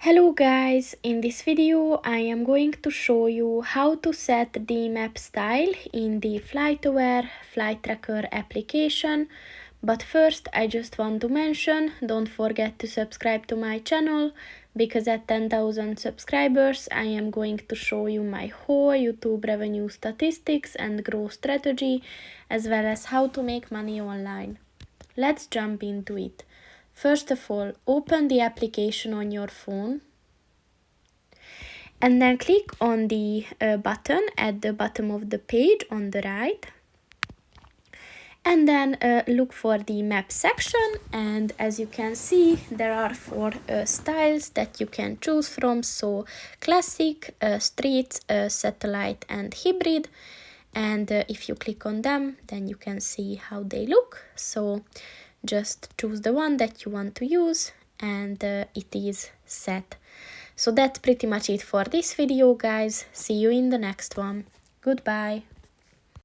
Hello guys, in this video I am going to show you how to set the map style in the FlightAware Flight Tracker application. But first I just want to mention, don't forget to subscribe to my channel, because at 10,000 subscribers I am going to show you my whole YouTube revenue statistics and growth strategy, as well as how to make money online. Let's jump into it. First of all, open the application on your phone and then click on the button at the bottom of the page on the right, and then look for the map section. And as you can see, there are four styles that you can choose from: so classic, street, satellite and hybrid. And if you click on them, then you can see how they look. So just choose the one that you want to use, and it is set. So that's pretty much it for this video, guys. See you in the next one. Goodbye.